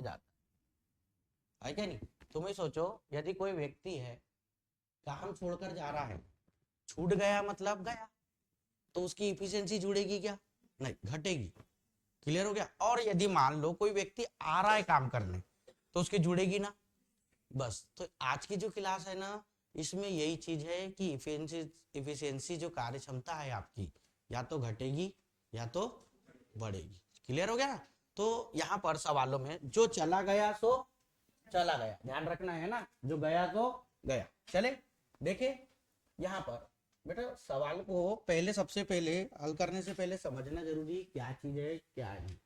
जाता है क्या नहीं। तुम ही सोचो, यदि कोई व्यक्ति है काम छोड़कर जा रहा है, छूट गया मतलब गया, तो उसकी इफिशियंसी जुड़ेगी क्या? नहीं, घटेगी। क्लियर हो गया। और यदि मान लो कोई व्यक्ति आ रहा है काम करने, तो उसकी जुड़ेगी ना। बस, तो आज की जो क्लास है ना, इसमें यही चीज है कि इफिशियंसी जो कार्य क्षमता है आपकी, या तो घटेगी या तो बढ़ेगी। क्लियर हो गया ना। तो यहाँ पर सवालों में जो चला गया सो चला गया, ध्यान रखना है ना, जो गया तो गया। चले देखे यहाँ पर बेटा, सवाल को पहले सबसे पहले हल करने से पहले समझना जरूरी क्या चीज है क्या नहीं।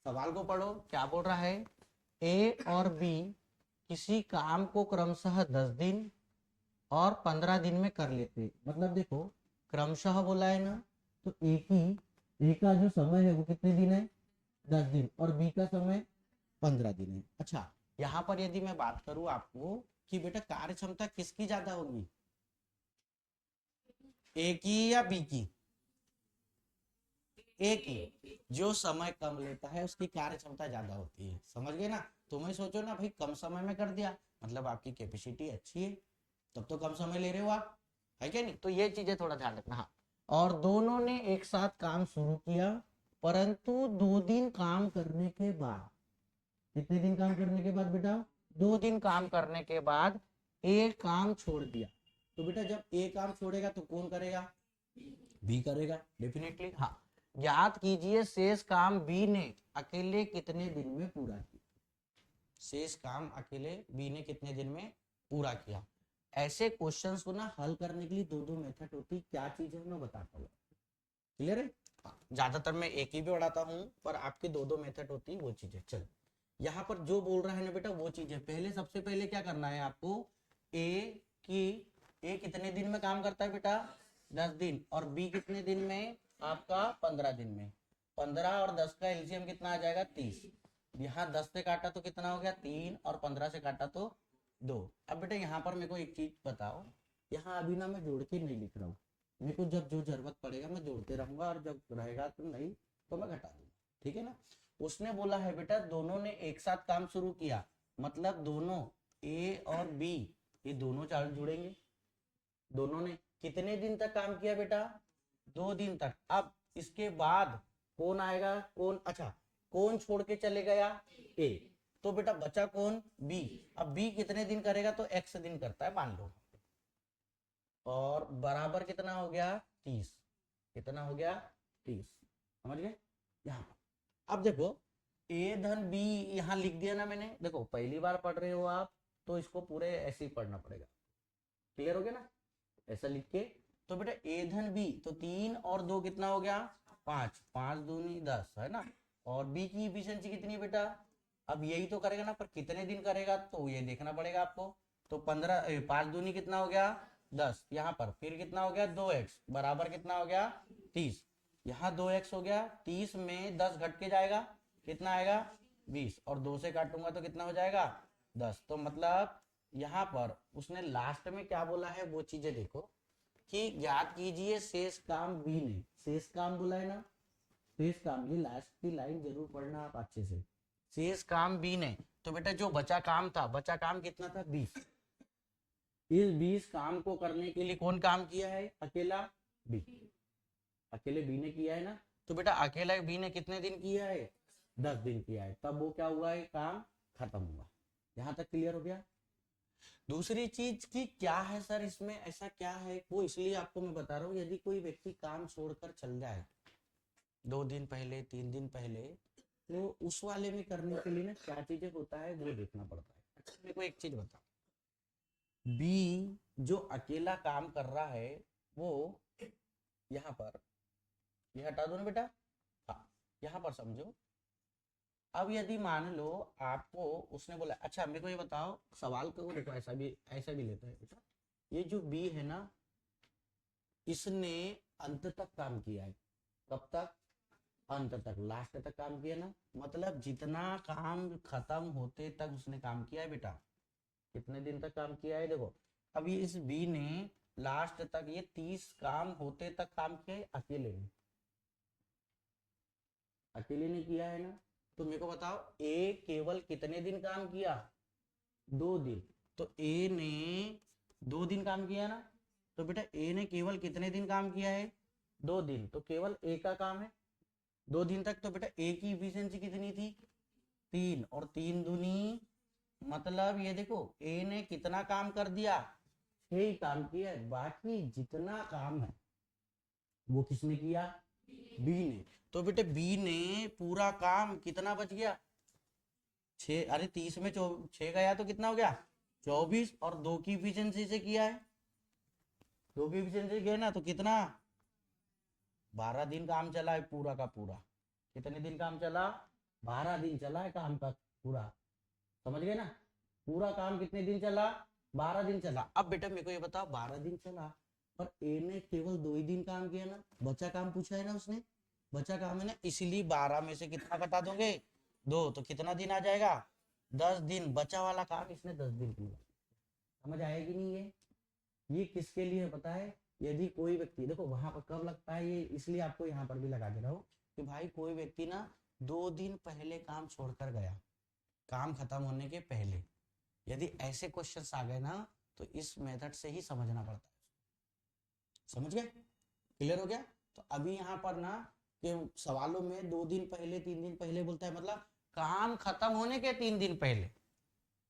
सवाल को पढ़ो, क्या बोल रहा है, ए और बी किसी काम को क्रमशः 10 दिन और 15 दिन में कर लेते। मतलब देखो, क्रमशः बोला है ना, तो ए का जो समय है वो कितने दिन है, 10 दिन, और बी का समय 15 दिन है। अच्छा, यहाँ पर यदि मैं बात करूं आपको कि बेटा कार्य क्षमता किसकी ज्यादा होगी, ए की या बी की? ए की। जो समय कम लेता है उसकी कार्य क्षमता ज्यादा होती है, समझ गए ना। तुम्हें सोचो ना भाई, कम समय में कर दिया मतलब आपकी कैपेसिटी अच्छी है, तब तो कम समय ले रहे हो आप, है क्या नहीं। तो ये चीजें थोड़ा ध्यान रखना। हाँ, और दोनों ने एक साथ काम शुरू किया, परंतु 2 दिन काम करने के बाद, कितने दिन काम करने के बाद बेटा, 2 दिन काम करने के बाद ए काम छोड़ दिया। तो बेटा जब ए काम छोड़ेगा तो कौन करेगा, बी करेगा डेफिनेटली। हाँ, ज्ञात कीजिए शेष काम बी ने अकेले कितने दिन में पूरा किया। शेष काम अकेले बी ने कितने दिन में पूरा किया। ऐसे क्वेश्चंस को ना हल करने के लिए दो मेथड होती, क्या चीज है मैं बताता हूँ। क्लियर है। ज्यादातर मैं एक ही भी पढ़ाता हूँ, पर आपके दो मेथड होती है, वो चीजें। चल, यहाँ पर जो बोल रहा है ना बेटा वो चीज है। पहले सबसे पहले क्या करना है आपको, ए की ए कितने दिन में काम करता है बेटा, 10 दिन, और बी कितने दिन में, आपका 15 दिन में। 15 और 10 का एलसीएम कितना आ जाएगा, 30। यहाँ 10 से काटा तो कितना हो गया, 3, और 15 से काटा तो 2। अब बेटा यहाँ पर मेरे को एक चीज बताओ, यहाँ अभी ना मैं जोड़ के नहीं लिख रहा हूँ, मेरे को जब जो जरूरत पड़ेगा मैं जोड़ते रहूंगा, और जब रहेगा तो नहीं तो मैं घटा दूंगा, ठीक है ना। उसने बोला है बेटा दोनों ने एक साथ काम शुरू किया, मतलब दोनों ए और बी, ये दोनों चार जुड़ेंगे। दोनों ने कितने दिन तक काम किया बेटा, 2 दिन तक। अब इसके बाद कौन आएगा, कौन, अच्छा कौन छोड़ के चले गया, ए, तो बेटा बचा कौन, बी। अब बी कितने दिन करेगा, तो एक्स दिन करता है मान लो, और बराबर कितना हो गया, 30। कितना हो गया, 30। समझ गए। यहाँ अब देखो, ए धन बी यहाँ लिख दिया ना मैंने। देखो पहली बार पढ़ रहे हो आप, तो इसको पूरे ऐसे ही पढ़ना पड़ेगा। क्लियर हो गया ना, ऐसा लिख के। तो बेटा ए धन बी, तो 3 और 2 कितना हो गया, 5, 5 दूनी 10 है ना। और बी की इफिशियंसी कितनी है बेटा, अब यही तो करेगा ना, पर कितने दिन करेगा तो ये देखना पड़ेगा आपको। तो 15, 5 दूनी कितना हो गया, 10। यहाँ पर फिर कितना हो गया, 2x बराबर कितना हो गया, 30। यहाँ 2x हो गया, 30 में 10 घट के जाएगा, कितना आएगा, 20, और 2 से काटूंगा तो कितना हो जाएगा, 10। तो मतलब यहाँ पर उसने लास्ट में क्या बोला है वो चीजें देखो, कि ज्ञात कीजिए शेष काम बी ने, शेष काम बोला है ना, शेष काम, ये लास्ट की लाइन जरूर पढ़ना आप अच्छे से। शेष काम बी ने, तो बेटा जो बचा काम था, बचा काम कितना था, 20। इस 20 काम को करने के लिए कौन काम किया है, अकेला बी, अकेले बी ने किया है ना। तो बेटा अकेला बी ने कितने दिन किया है, 10 दिन किया है, तब वो क्या हुआ है, काम खत्म हुआ। यहां तक क्लियर हो गया। दूसरी चीज की क्या है सर, इसमें ऐसा क्या है, वो इसलिए आपको मैं बता रहा हूँ, यदि कोई व्यक्ति काम छोड़कर चल जाए 2 दिन पहले, 3 दिन पहले, तो उस वाले में करने के लिए ना क्या चीजें होता है वो देखना पड़ता है। अच्छा मेरे को एक चीज बता, बी जो अकेला काम कर रहा है, वो यहाँ पर, ये हटा दो ना बेटा। हाँ, यहाँ पर समझो। अब यदि मान लो आपको उसने बोला, अच्छा मेरे को ये बताओ, सवाल को देखो ऐसा भी लेते हैं बेटा, ये जो बी है ना, इसने अंत तक काम किया है। कब तक, अंत तक, लास्ट तक काम किया ना, मतलब जितना काम खत्म होते तक उसने काम किया है बेटा। कितने दिन तक काम किया है देखो, अभी इस बी ने लास्ट तक ये 30 काम होते तक काम किया है, अकेले ने, अकेले ने किया है ना। तो मेरे को बताओ ए केवल कितने दिन काम किया, 2 दिन। तो ए ने 2 दिन काम किया ना, तो बेटा ए ने केवल कितने दिन काम किया है, 2 दिन, तो केवल ए का काम है 2 दिन तक। तो बेटा ए की इफिशियंसी कितनी थी, 3, और 3 दूनी मतलब ये देखो ए ने कितना काम कर दिया, 6 ही काम किया है, बाकी जितना काम है वो किसने किया, बी ने। तो बेटे बी ने पूरा काम कितना बच गया, 6, अरे 30 में 6 गया तो कितना हो गया 24, और 2 की इफिशियंसी से किया है, 2 की इफिशियंसी किया ना, तो कितना 12 दिन काम चला है पूरा का पूरा। कितने दिन काम चला, 12 दिन चला है काम का पूरा, समझ गए ना। पूरा काम कितने दिन चला, 12 दिन चला। अब बेटा मेरे को ये बताओ 12 दिन चला पर ए ने केवल 2 ही दिन काम किया ना, बचा काम पूछा है ना उसने, बचा काम है ना, इसलिए 12 में से कितना घटा दोगे, 2, तो कितना दिन आ जाएगा, 10 दिन। बचा वाला काम इसने 10 दिन किया। समझ आएगी नहीं ये किसके लिए पता है, यदि कोई व्यक्ति, देखो वहां पर कब लगता है ये, इसलिए आपको यहाँ पर भी लगा दे रहा हूँ कि भाई कोई व्यक्ति ना 2 दिन पहले काम छोड़कर गया, काम खत्म होने के पहले, यदि ऐसे क्वेश्चंस आ गए ना तो इस मेथड से ही समझना पड़ता है। समझ गए, क्लियर हो गया। तो अभी यहाँ पर ना कि सवालों में 2 दिन पहले 3 दिन पहले बोलता है, मतलब काम खत्म होने के 3 दिन पहले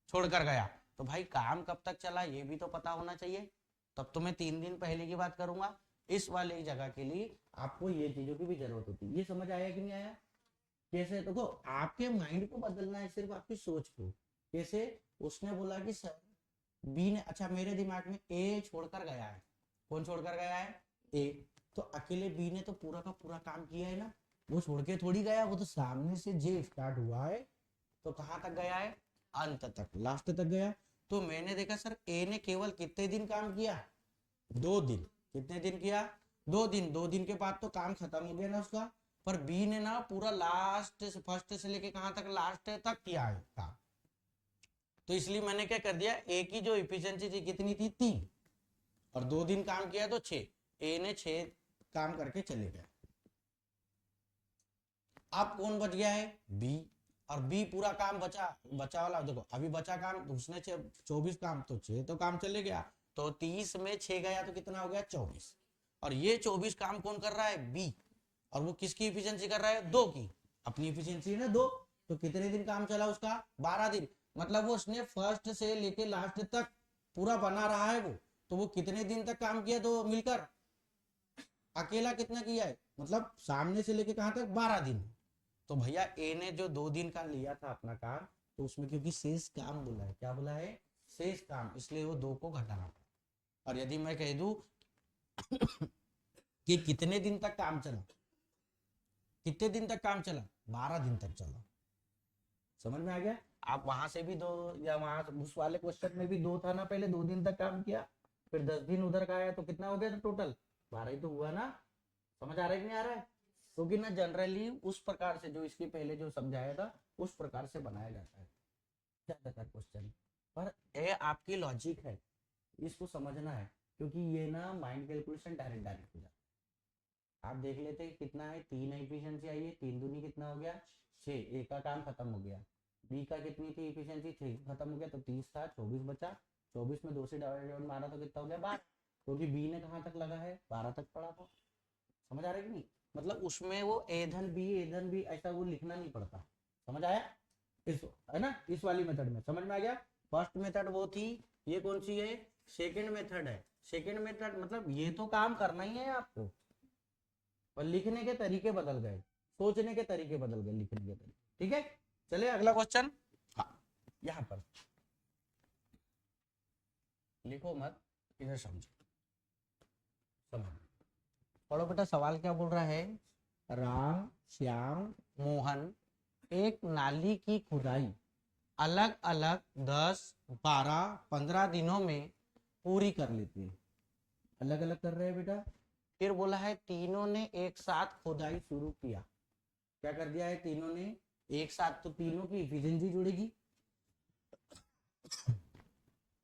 छोड़कर गया, तो भाई काम कब तक चला ये भी तो पता होना चाहिए, तब तो मैं 3 दिन पहले की बात करूंगा। इस वाले जगह के लिए आपको ये चीजों की भी जरूरत होती है। ये समझ आया कि नहीं आया, कैसे, देखो आपके माइंड को बदलना है, सिर्फ आपकी सोच को। कैसे, उसने बोला कि सर बी ने, अच्छा मेरे दिमाग में ए छोड़कर गया है, कौन छोड़कर गया है, ए, तो अकेले बी ने तो पूरा का पूरा काम किया है ना, वो छोड़ के थोड़ी गया, वो तो सामने से जे स्टार्ट हुआ है तो कहां तक गया है, अंत तक, लास्ट तक गया। तो मैंने देखा सर ए ने केवल कितने दिन काम किया, 2 दिन। कितने दिन किया, 2 दिन। 2 दिन के बाद तो काम खत्म हो गया ना उसका, पर बी ने ना पूरा लास्ट से, फर्स्ट से लेके कहां तक, लास्ट तक किया है काम। तो इसलिए मैंने क्या कर दिया, ए की जो इफिशियंसी थी कितनी थी, 3, और 2 दिन काम किया तो 6, ए ने 6 काम करके चले गए। अब कौन बच गया है, बी, और बी पूरा काम बचा, बचा वाला देखो अभी बचा काम, उसने 24 काम, तो 6 तो काम चले गया, तो 30 में 6 गया तो कितना हो गया 24, और ये 24 काम कौन कर रहा है, बी, और वो किसकी इफिशियंसी कर रहा है, 2 की, अपनी इफिशियंसी है ना 2, तो कितने दिन काम चला उसका, 12 दिन। मतलब वो उसने फर्स्ट से लेके लास्ट तक पूरा बना रहा है वो, तो वो कितने दिन तक काम किया, तो मिलकर अकेला कितना किया है, मतलब सामने से लेके कहां तक, 12 दिन। तो भैया ए ने जो 2 दिन का लिया था अपना काम, तो उसमें क्योंकि शेष काम बोला है, क्या बोला है, शेष काम, इसलिए वो 2 को घटाना पड़ा। और यदि मैं कह दूं कि कितने दिन तक काम चला, कितने दिन तक काम चला, 12 दिन तक चला। समझ में आ गया। आप वहां से भी 2, या वहां उस वाले क्वेश्चन में भी 2 था ना, पहले 2 दिन तक काम किया, फिर 10 दिन उधर का आया, तो कितना हो गया टोटल, 12 ही तो हुआ ना। समझ आ रहा है कि नहीं आ रहा है, क्योंकि ना जनरली उस प्रकार से जो इसके पहले जो समझाया था उस प्रकार से बनाया जाता है ज्यादातर क्वेश्चन, पर ये आपकी लॉजिक है, इसको समझना है, क्योंकि ये ना माइंड कैलकुलेशन डायरेक्ट डायरेक्ट हो जाता है। आप देख लेते हैं कितना है, 3 एफिशिएंसी आई है, 3 दूनी कितना हो गया 6, ए का काम खत्म हो गया, बी का कितनी थी एफिशिएंसी 3, खत्म हो गया, तो 30 था, 24 बचा, 24 में 2 से डिवाइड मारा तो कितना हो गया 12, क्योंकि बी ने कहाँ तक लगा है, 12 तक पड़ा था। समझ आ रहा है कि नहीं, मतलब उसमें वो ए धन बी ऐसा वो लिखना नहीं पड़ता। समझ आया, इस है ना, इस वाली मेथड में समझ में आ गया। फर्स्ट मेथड वो थी, ये कौन सी है, सेकंड मेथड है। सेकंड मेथड मतलब ये तो काम करना ही है आपको, पर लिखने के तरीके बदल गए, सोचने के तरीके बदल गए, लिखने के तरीके। ठीक है, चलिए अगला क्वेश्चन। हाँ, यहां पर लिखो मत, इधर समझो, समझ पढ़ो बेटा। सवाल क्या बोल रहा है, राम श्याम मोहन एक नाली की खुदाई अलग अलग 10, 12, 15 दिनों में पूरी कर लेते हैं, अलग अलग कर रहे हैं बेटा। फिर बोला है तीनों ने एक साथ खुदाई शुरू किया, क्या कर दिया है तीनों ने एक साथ, तो तीनों की इफिशिएंसी जुड़ेगी,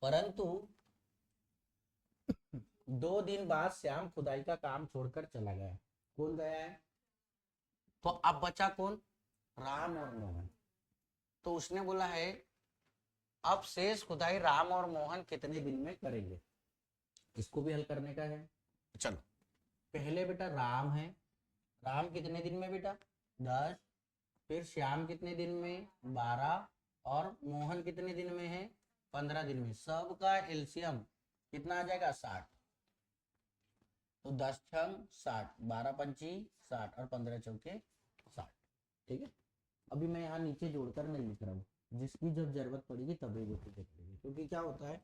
परंतु 2 दिन बाद श्याम खुदाई का काम छोड़कर चला गया। कौन गया है, तो अब बचा कौन, राम और मोहन। तो उसने बोला है अब शेष खुदाई राम और मोहन कितने दिन में करेंगे, इसको भी हल करने का है। चलो पहले बेटा राम है, राम कितने दिन में बेटा 10, फिर श्याम कितने दिन में 12, और मोहन कितने दिन में है 15 दिन में। सबका एलसीएम कितना आ जाएगा 60। तो 10 छंग 60, 12 पंची 60 और 15 चौके 60। ठीक है, अभी मैं यहाँ नीचे जोड़कर नहीं लिख रहा हूँ, जिसकी जब जरूरत पड़ेगी तभी वो चीजें करेंगे, क्योंकि क्या होता है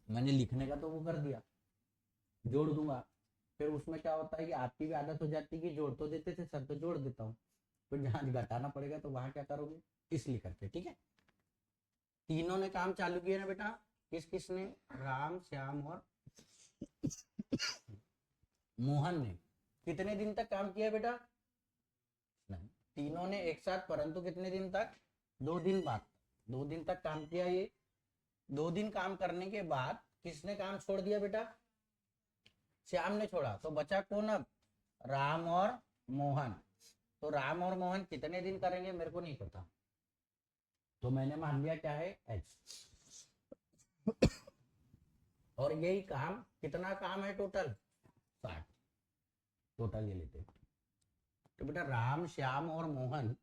मैंने लिखने का तो वो कर दिया, जोड़ दूंगा, फिर उसमें क्या होता है कि आपकी भी आदत हो जाती है कि जोड़ तो देते थे सर तो जोड़ देता हूँ, फिर जहाँ घटाना पड़ेगा तो वहां क्या करोगे, इसलिए करके। ठीक है, तीनों ने काम चालू किया ना बेटा, किस किसने, राम श्याम और मोहन ने। कितने दिन तक काम किया बेटा, नहीं तीनों ने एक साथ, परंतु कितने दिन तक, 2 दिन बाद, 2 दिन तक काम किया ये। 2 दिन काम करने के बाद किसने काम छोड़ दिया बेटा, श्याम ने छोड़ा, तो बचा कौन अब, राम और मोहन। तो राम और मोहन कितने दिन करेंगे मेरे को नहीं पता, तो मैंने मान लिया क्या है एच। और यही काम, कितना काम है टोटल 60, टोटल ये लेते। तो बेटा राम श्याम और मोहन,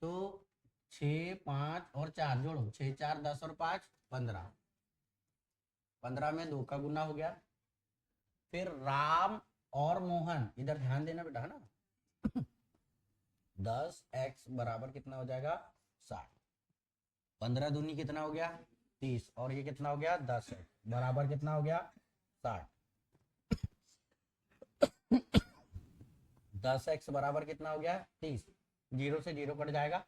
तो 6 5 और 4 जोड़ो, 6 4 10 और 5 15, 15 में 2 का गुना हो गया। फिर राम और मोहन, इधर ध्यान देना बेटा है ना 10x बराबर कितना हो जाएगा 60, 15 दूनी कितना हो गया 30, और ये कितना हो गया 10x बराबर कितना हो गया 60। 10x बराबर कितना हो गया 30, 0 से 0 कट जाएगा,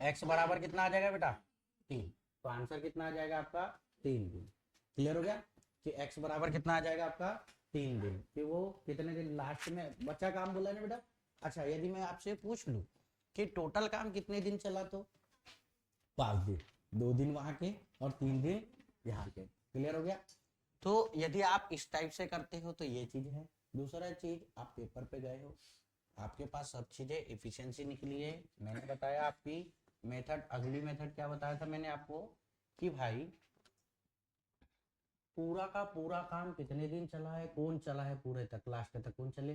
x बराबर कितना आ जाएगा बेटा 3, तो आंसर कितना आ जाएगा आपका 3 दिन। क्लियर हो गया कि x बराबर कितना आ जाएगा आपका 3 दिन, कि वो कितने दिन लास्ट में बच्चा काम बोला ना बेटा। अच्छा यदि मैं आपसे पूछ लूं कि टोटल काम कितने दिन चला, तो 5 दिन, 2 दिन वहां के और 3 दिन यहाँ के। क्लियर हो गया। तो यदि आप इस टाइप से करते हो तो ये चीज है। दूसरा चीज, आप पेपर पे गए हो, आपके पास सब चीजें एफिशिएंसी निकली है, मैंने बताया आपकी मेथड, अगली मेथड क्या बताया था मैंने आपको कि भाई पूरा का पूरा काम कितने दिन चला है, कौन चला है पूरे तक, लास्ट तक कौन चले,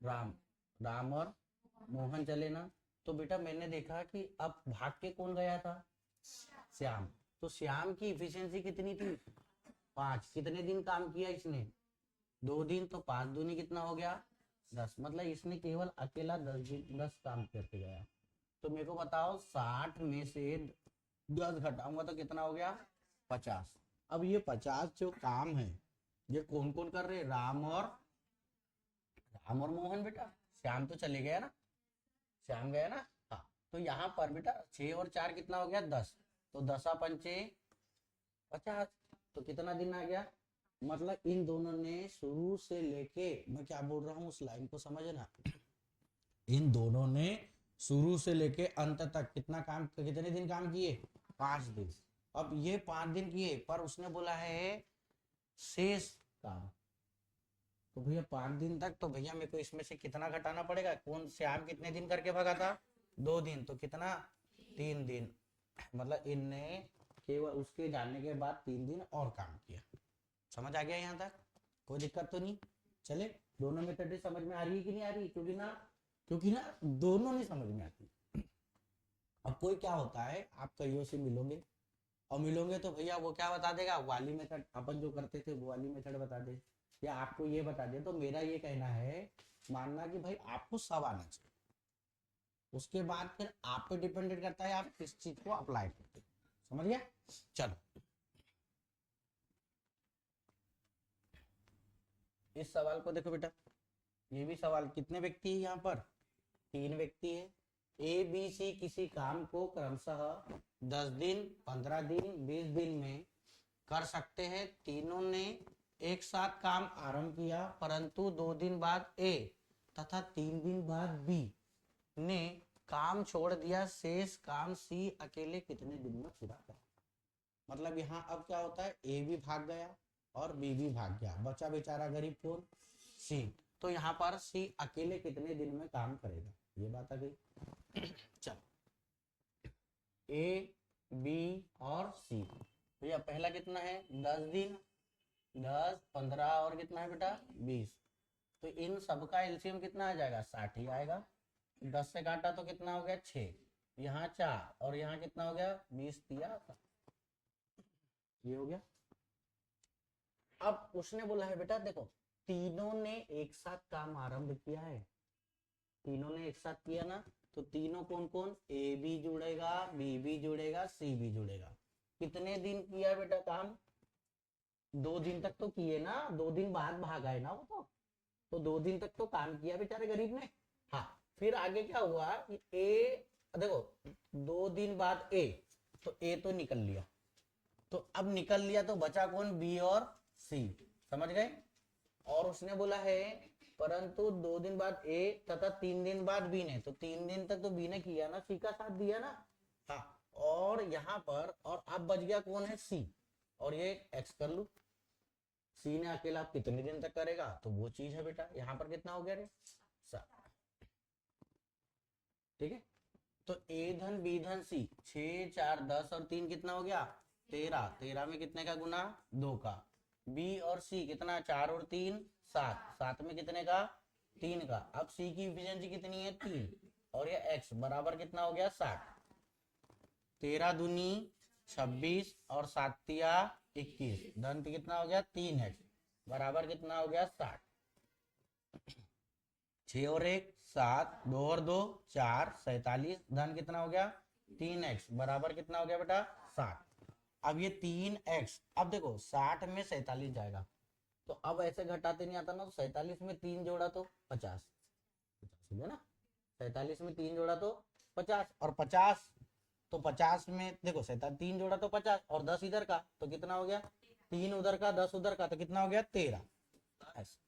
राम, राम और मोहन चले ना। तो बेटा मैंने देखा कि अब भाग के कौन गया था, श्याम। तो श्याम की इफिशियंसी कितनी थी 5, कितने दिन काम किया इसने 2 दिन, तो 5 दूनी कितना हो गया 10, मतलब इसने केवल अकेला 10 दिन 10 काम करके गया। तो मेरे को बताओ 60 में से 10 घटाऊंगा तो कितना हो गया 50। अब ये 50 जो काम है ये कौन कौन कर रहे, राम और मोहन बेटा, श्याम तो चले गया ना, श्याम गया ना, हाँ। तो यहाँ पर बेटा 6 और 4 कितना हो गया 10, तो 10 पंचे 50, तो कितना दिन आ गया, मतलब इन दोनों ने शुरू से लेके, मैं क्या बोल रहा हूँ उस लाइन को समझना, इन दोनों ने शुरू से लेके अंत तक कितना काम, कितने दिन काम किए 5 दिन। अब ये 5 दिन किए, पर उसने बोला है शेष काम, तो भैया 5 दिन तक, तो भैया मेरे को इसमें से कितना घटाना पड़ेगा, कौन श्याम कितने दिन करके भगा था 2 दिन, तो कितना 3 दिन, मतलब इनने केवल उसके जाने के बाद 3 दिन और काम किया। समझ आ गया यहाँ तक, कोई दिक्कत तो नहीं। चले, दोनों मेथड समझ में आ रही है कि नहीं आ रही, क्योंकि ना दोनों नहीं समझ में आती। अब कोई क्या होता है, आप कईयों से मिलोगे और मिलोगे तो भैया वो क्या बता देगा, वाली मेथड अपन जो करते थे वो वाली मेथड बता दे, या आपको ये बता दे। तो मेरा ये कहना है, मानना कि भाई आपको सब आना चाहिए, उसके बाद फिर आप पे डिपेंडेंट करता है आप किस चीज को अप्लाई करते, समझ गया। चलो इस सवाल को देखो बेटा, ये भी सवाल, कितने व्यक्ति है यहाँ पर 3 व्यक्ति है। ए बी सी किसी काम को क्रमशः 10 दिन 15 दिन 20 दिन में कर सकते हैं। तीनों ने एक साथ काम आरंभ किया, परंतु 2 दिन बाद ए तथा 3 दिन बाद बी ने काम छोड़ दिया, शेष काम सी अकेले कितने दिन में पूरा करा। मतलब यहाँ अब क्या होता है, ए भी भाग गया और बी भी भाग गया, बचा बेचारा गरीब कौन, सी। तो यहाँ पर सी अकेले कितने दिन में काम करेगा, ये बात आ गई। चल ए बी और सी, भैया पहला कितना है 10 दिन, 10 15 और कितना है बेटा 20, तो इन सबका एलसीएम कितना आ जाएगा 60 ही आएगा। 10 से काटा तो कितना हो गया 6, यहाँ 4 और यहाँ कितना हो गया 20 दिया, ये हो गया। अब उसने बोला है बेटा देखो तीनों ने एक साथ काम आरंभ किया है, तीनों ने एक साथ किया ना, तो तीनों कौन कौन, ए भी जुड़ेगा, बी भी जुड़ेगा, सी भी जुड़ेगा। कितने दिन किया बेटा काम, 2 दिन तक तो किए ना, 2 दिन बाद भाग आए ना वो तो 2 दिन तक तो काम किया बेचारे गरीब ने। हाँ फिर आगे क्या हुआ कि ए देखो 2 दिन बाद ए, तो ए तो निकल लिया, तो अब निकल लिया तो बचा कौन, बी और सी, समझ गए। और उसने बोला है परंतु 2 दिन बाद ए तथा 3 दिन बाद बी ने, तो 3 दिन तक तो बी ने किया ना, सी का साथ दिया ना। हाँ और यहाँ पर और अब बच गया कौन है सी, और ये एक्स कर लू, सी ने अकेला कितने दिन तक करेगा, तो वो चीज है बेटा, यहाँ पर कितना हो गया रे 7, ठीक है। तो ए धन बी धन सी 6 4 10 और 3 कितना हो गया 13, 13 में कितने का गुना 2 का, बी और सी कितना 4 और 3 7, 7 में कितने का 3 का। अब सी की इफिशिएंसी कितनी है 3 और ये एक्स बराबर कितना हो गया 60, 13 दूनी 26 और 7 तिया 21, धन कितना हो गया 3x बराबर कितना हो गया 60, 6 और 1 7, 2 और 2 4 47, धन कितना हो गया 3x बराबर कितना हो गया बेटा 60। अब ये 3x, अब देखो 60 में 47 जाएगा, तो अब ऐसे घटाते नहीं आता ना, तो 47 में 3 जोड़ा तो 50, है ना, 47 में 3 जोड़ा तो 50 और 50, तो 50 में देखो 3 जोड़ा तो 50 और 10 इधर का तो कितना हो गया 3 उधर का 10 उधर का, तो कितना हो गया 13, ऐसे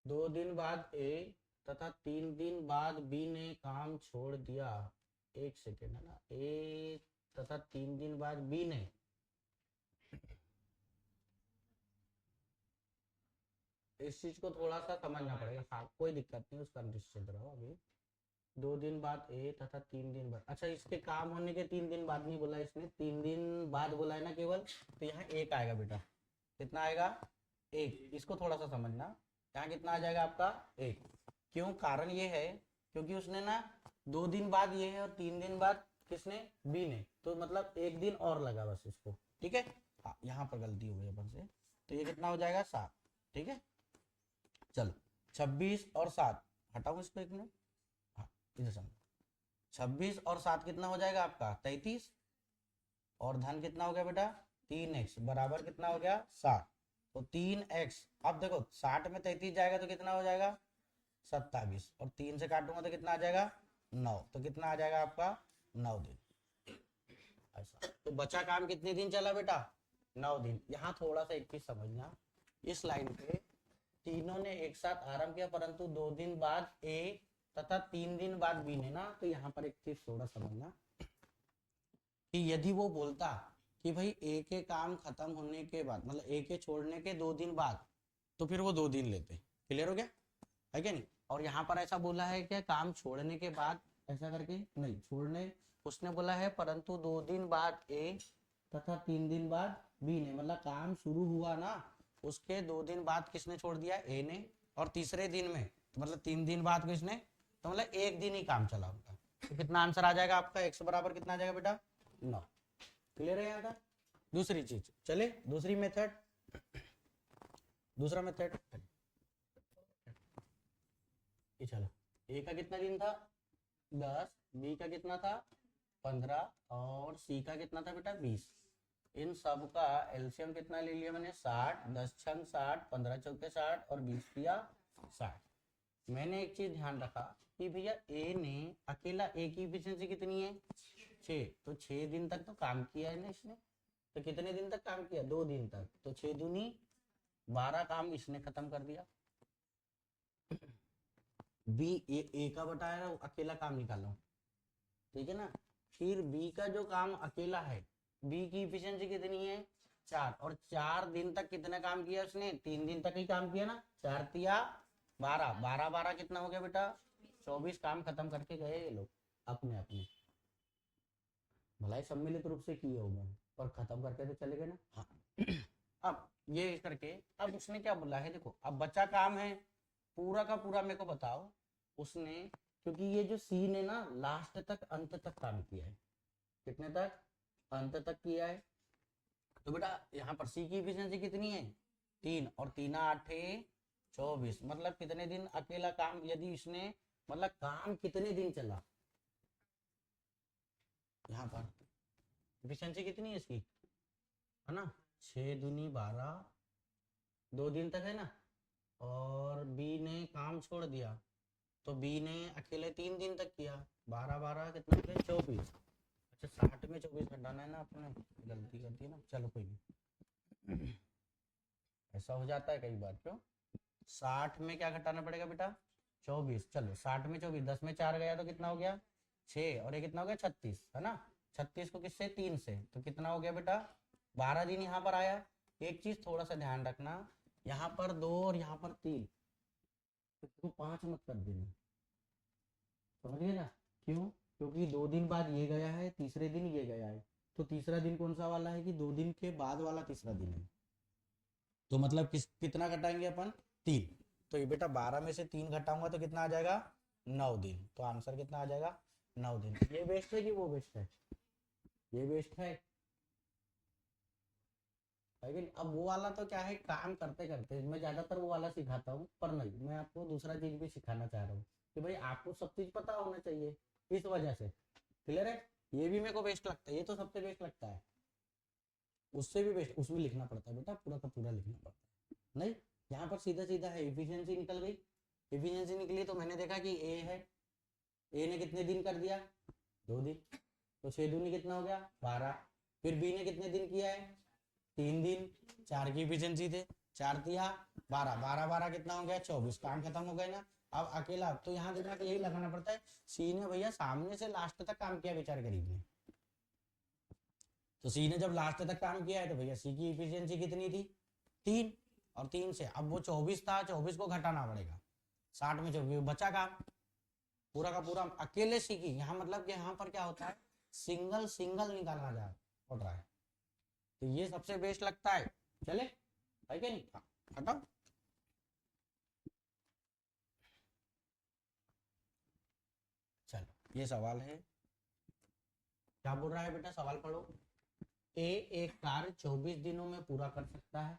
2 दिन बाद ए तथा 3 दिन बाद बी ने काम छोड़ दिया, एक सेकेंड है ना, ए तथा 3 दिन बाद बी ने, इस चीज को थोड़ा सा समझना पड़ेगा। हाँ कोई दिक्कत नहीं, उसका निश्चित रहो। अभी 2 दिन बाद ए तथा 3 दिन बाद, अच्छा इसके काम होने के 3 दिन बाद नहीं बोला इसने, 3 दिन बाद बोला है ना केवल, तो यहाँ 1 आएगा बेटा, कितना आएगा 1, इसको थोड़ा सा समझना, यहाँ कितना आ जाएगा आपका 1, क्यों, कारण ये है क्योंकि उसने ना 2 दिन बाद ये है और 3 दिन बाद किसने बी ने, तो मतलब 1 दिन और लगा बस इसको, ठीक है। हाँ यहाँ पर गलती हो गई अपन से, तो ये कितना हो जाएगा 7, ठीक है। चलो 26 और 7 हटाओ इसको 1 मिनट, हाँ इधर समझो, 26 और 7 कितना हो जाएगा आपका 33, और धन कितना हो गया बेटा 3x बराबर कितना हो गया 60, तो 3x, अब देखो 60 में 33 जाएगा तो कितना हो जाएगा 27, और 3 से काटूंगा तो कितना आ जाएगा 9, तो कितना आ जाएगा आपका 9 दिन, ऐसा। तो बचा काम कितने दिन चला बेटा 9 दिन। यहाँ थोड़ा सा एक चीज समझना, इस लाइन पे तीनों ने एक साथ आरंभ किया परंतु 2 दिन बाद ए तथा 3 दिन बाद बी ने ना, तो यहाँ पर एक चीज थोड़ा समझना कि यदि वो बोलता कि भाई ए के काम खत्म होने के बाद, मतलब ए के छोड़ने के 2 दिन बाद, तो फिर वो 2 दिन लेते, क्लियर हो गया है क्या नहीं। और यहाँ पर ऐसा बोला है क्या काम छोड़ने के बाद, ऐसा करके नहीं, छोड़ने उसने बोला है परंतु 2 दिन बाद ए तथा 3 दिन बाद बी ने, मतलब काम शुरू हुआ ना उसके 2 दिन बाद किसने छोड़ दिया ए ने, और तीसरे दिन में तो मतलब 3 दिन बाद किसने, तो मतलब 1 दिन ही काम चला उनका, तो कितना आंसर आ जाएगा आपका x बराबर कितना आ जाएगा बेटा 9, क्लियर है यहाँ का। दूसरी चीज चले, दूसरी मेथड, दूसरा मेथड, ये चलो ए का कितना दिन था 10, बी का कितना था 15 और सी का कितना था बेटा 20, इन सब का एलसीएम कितना ले लिया मैंने 60, 10 छंग 60, 15 चौके 60 और 20 किया 60। मैंने एक चीज ध्यान रखा कि भैया ए ने अकेला ए की इफिशिएंसी कितनी है 6, तो 6 दिन तक तो काम किया है ना इसने, तो कितने दिन तक काम किया 2 दिन तक, तो 6 दूनी 12 काम इसने खत्म कर दिया। बी ए का बताया अकेला काम निकालो, ठीक है ना, फिर बी का जो काम अकेला है बी की इफिशियंसी कितनी है 4, और 4 दिन तक कितना काम किया उसने, 3 दिन तक ही काम किया ना, 4 तिया 12, 12 12 कितना हो गया बेटा 24, काम खत्म करके गए ये लोग अपने अपने, भलाई सम्मिलित रूप से किए होंगे पर खत्म करके तो चले गए ना। हाँ अब ये करके, अब उसने क्या बोला है देखो, अब बच्चा काम है पूरा का पूरा मेरे को बताओ उसने, क्योंकि ये जो सी ने ना लास्ट तक अंत तक काम किया है, कितने तक, अंत तक किया है, तो बेटा यहाँ पर सी की इफिशियंसी कितनी है 3, और 3 8 24, मतलब कितने दिन अकेला काम, यदि इसने मतलब काम कितने दिन चला, यहाँ पर इफिशियंसी कितनी है इसकी, है ना 6 दूनी 12, 2 दिन तक है ना, और बी ने काम छोड़ दिया तो बी ने अकेले 3 दिन तक किया, 12 12 कितना हो गया 24, अच्छा 60 में 24 घटाना है ना अपने, गलती करती है ना, चलो कोई नहीं ऐसा हो जाता है कई बार, क्यों 60 में क्या घटाना पड़ेगा बेटा 24, चलो 60 में 24, 10 में 4 गया तो कितना हो गया 6, और ये कितना हो गया 36, है ना, 36 को किससे 3 से, तो कितना हो गया बेटा 12 दिन यहाँ पर आया। एक चीज थोड़ा सा ध्यान रखना, यहाँ पर 2 और यहाँ पर 3, तो 5 मत कर देना, समझ गए ना, क्यों, क्योंकि 2 दिन बाद ये गया है, तीसरे दिन ये गया है, तो तीसरा दिन कौन सा वाला है कि 2 दिन के बाद वाला तीसरा दिन है, तो मतलब कितना घटाएंगे अपन 3, तो ये बेटा 12 में से 3 घटाऊंगा तो कितना आ जाएगा 9 दिन, तो आंसर कितना आ जाएगा 9 दिन। ये बेस्ट है कि वो बेस्ट है, ये बेस्ट है कि अब वो वाला तो क्या है काम करते करते, मैं ज्यादातर वो वाला सिखाता हूँ, पर नहीं मैं आपको दूसरा चीज भी सिखाना चाह रहा हूँ कि भाई आपको सब चीज पता होना चाहिए, इस वजह से, क्लियर है, ये भी मेरे को बेस्ट लगता है, ये तो सबसे बेस्ट लगता है, उससे भी बेस्ट उसमें लिखना पड़ता है बेटा, पूरा का पूरा लिखना पड़ता है, नहीं यहाँ पर सीधा सीधा है, इफिशियंसी निकल गई, इफिशियंसी निकली तो मैंने देखा कि ए है, ए ने कितने दिन कर दिया 2 दिन, तो 6 दूनी कितना हो गया 12, फिर बी ने कितने दिन किया है 3 दिन, 4 की इफिशियंसी थे, 4 तिया 12, 12 12 कितना हो गया 24, काम खत्म हो गया ना, अब अकेला, तो यहाँ देखना कि यही लगाना पड़ता है, सी ने भैया सामने से लास्ट तक काम किया बेचारे गरीब ने, तो सी ने जब लास्ट तक काम किया है तो भैया सी की इफिशियंसी कितनी थी 3, और 3 से अब वो 24 था, 24 को घटाना पड़ेगा, 60 में 24 बचा काम, पूरा का पूरा अकेले सी की, यहाँ मतलब कि यहाँ पर क्या होता है सिंगल सिंगल निकालना जा पड़ रहा है, तो ये सबसे बेस्ट लगता है, चले है क्या नहीं, हटाओ चलो ये सवाल है, क्या बोल रहा है बेटा सवाल पढ़ो, ए एक कार्य 24 दिनों में पूरा कर सकता है,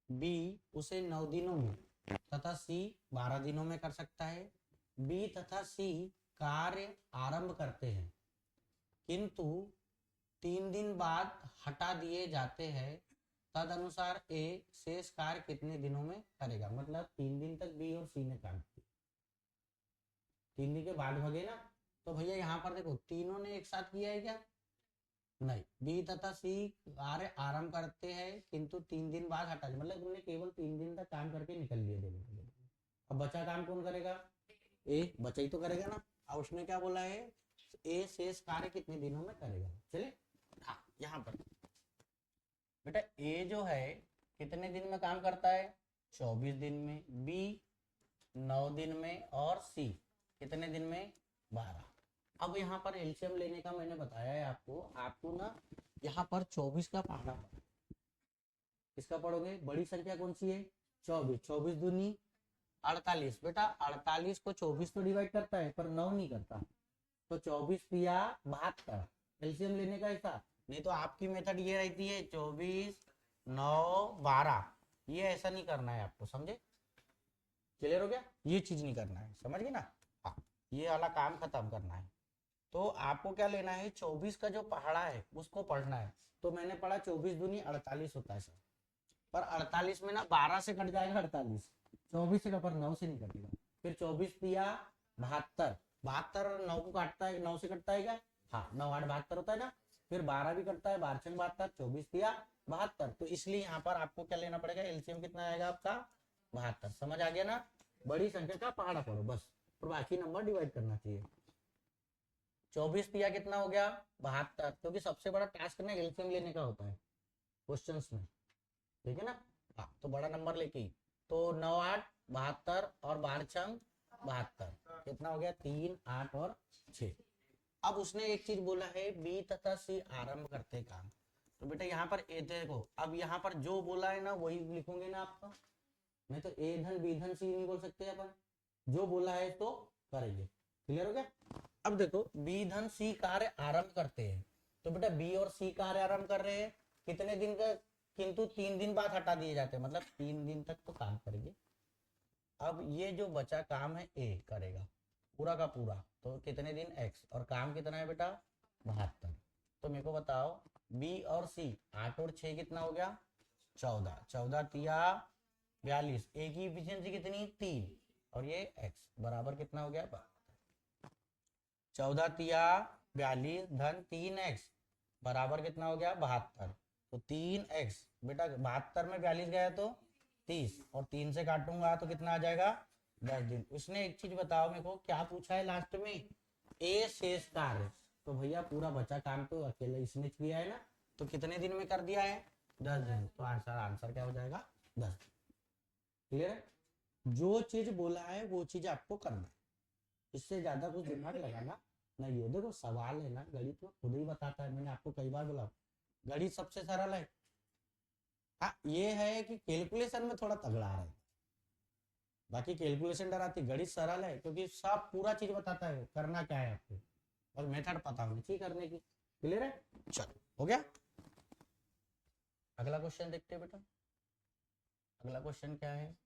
बी उसे 9 दिनों में तथा सी 12 दिनों में कर सकता है, बी तथा सी कार्य आरंभ करते हैं किंतु 3 दिन बाद हटा दिए जाते हैं, तद अनुसार ए शेष कार्य कितने दिनों में करेगा, मतलब 3 दिन तक बी और सी ने काम किया, 3 दिन के बाद भगे ना, तो भैया यहाँ पर देखो तीनों ने एक साथ किया है क्या, नहीं, बी तथा सी कार्य आरंभ करते हैं किंतु 3 दिन बाद हटा दिया, मतलब उन्होंने केवल 3 दिन तक काम करके निकल लिए देने, अब बचा काम कौन करेगा, ए बचा ही तो करेगा ना, अब उसने क्या बोला है ए शेष कार्य कितने दिनों में करेगा, चले हाँ यहाँ पर बेटा ए जो है कितने दिन में काम करता है 24 दिन में, बी 9 दिन में, और सी कितने दिन में 12, अब यहाँ पर एलसीएम लेने का मैंने बताया है आपको, आपको ना यहाँ पर 24 का पढ़ना, किसका पढ़ोगे, बड़ी संख्या कौन सी है 24, 24 दूनी 48, बेटा 48 को 24 तो डिवाइड करता है पर 9 नहीं करता, तो 24 दिया 72, एलसीएम लेने का ऐसा, नहीं तो आपकी मेथड ये रहती है 24 9 12, ये ऐसा नहीं करना है आपको, समझे, क्लियर हो गया, ये चीज नहीं करना है, समझ गए ना, हाँ ये वाला काम खत्म करना है, तो आपको क्या लेना है 24 का जो पहाड़ा है उसको पढ़ना है, तो मैंने पढ़ा 24 दूनी 48 होता है सर, पर 48 में ना 12 से कट जाएगा 48, 24 से पर 9 से नहीं कटेगा, फिर 24 दिया 72, 72 9 को काटता है, 9 से कटता है क्या, हाँ 9 8 72 होता है ना, फिर 12 भी कटता है, 12 6 72, 24 दिया 72, तो इसलिए यहाँ पर आपको क्या लेना पड़ेगा एलसीएम कितना आएगा आपका 72, समझ आ गया ना, बड़ी संख्या का पहाड़ा पढ़ो बस, और बाकी नंबर डिवाइड करना चाहिए, 24 दिया कितना हो गया 72, क्योंकि सबसे बड़ा टास्क ना एलसीएम लेने का होता है क्वेश्चंस में, ठीक है ना। हाँ तो बड़ा नंबर लेके ही, तो 9 8 72 और 12 छंग 72, कितना हो गया 3 8 और 6। अब उसने एक चीज बोला है बी तथा सी आरंभ करते काम, तो बेटा यहाँ पर ए देखो, अब यहाँ पर जो बोला है ना वही लिखोगे ना आपका, नहीं तो ए धन बी धन सी नहीं बोल सकते अपन, जो बोला है तो करेंगे। क्लियर हो गया। अब देखो बी धन सी कार्य आरंभ करते हैं, तो बेटा बी और सी कार्य आरंभ कर रहे हैं कितने दिन का, किंतु 3 दिन बाद हटा दिए जाते हैं, मतलब 3 दिन तक तो काम करेंगे। अब ये जो बचा काम है ए करेगा पूरा का पूरा, तो कितने दिन एक्स, और काम कितना है बेटा 72। तो मेरे को बताओ बी और सी 8 और 6 कितना हो गया 14, 14 तिया 42, ए की इफिशियंसी कितनी 3, और ये एक्स बराबर कितना हो गया 14 तिया 42 धन 3x बराबर कितना हो गया 72, तो 3x बेटा 72 में 42 गया तो 30, और 3 से काटूंगा तो कितना आ जाएगा 10 दिन। उसने एक चीज बताओ मेरे को क्या पूछा है लास्ट में, ए शेष कार्य, तो भैया पूरा बचा काम तो अकेले इसने किया है ना, तो कितने दिन में कर दिया है 10 दिन, तो आंसर क्या हो जाएगा 10। क्लियर है। जो चीज बोला है वो चीज आपको करना है, इससे ज्यादा कुछ दिमाग लगाना नहीं है। देखो सवाल है ना गणित में खुद ही बताता है, मैंने आपको कई बार बोला गणित सबसे सरल है। हाँ ये है कि कैलकुलेशन में थोड़ा तगड़ा है, बाकी कैलकुलेशन डराती, गणित सरल है क्योंकि सब पूरा चीज बताता है करना क्या है आपको, और मेथड पता होनी चाहिए करने की। क्लियर है। चलो हो गया। अगला क्वेश्चन देखते हैं बेटा। अगला क्वेश्चन क्या है,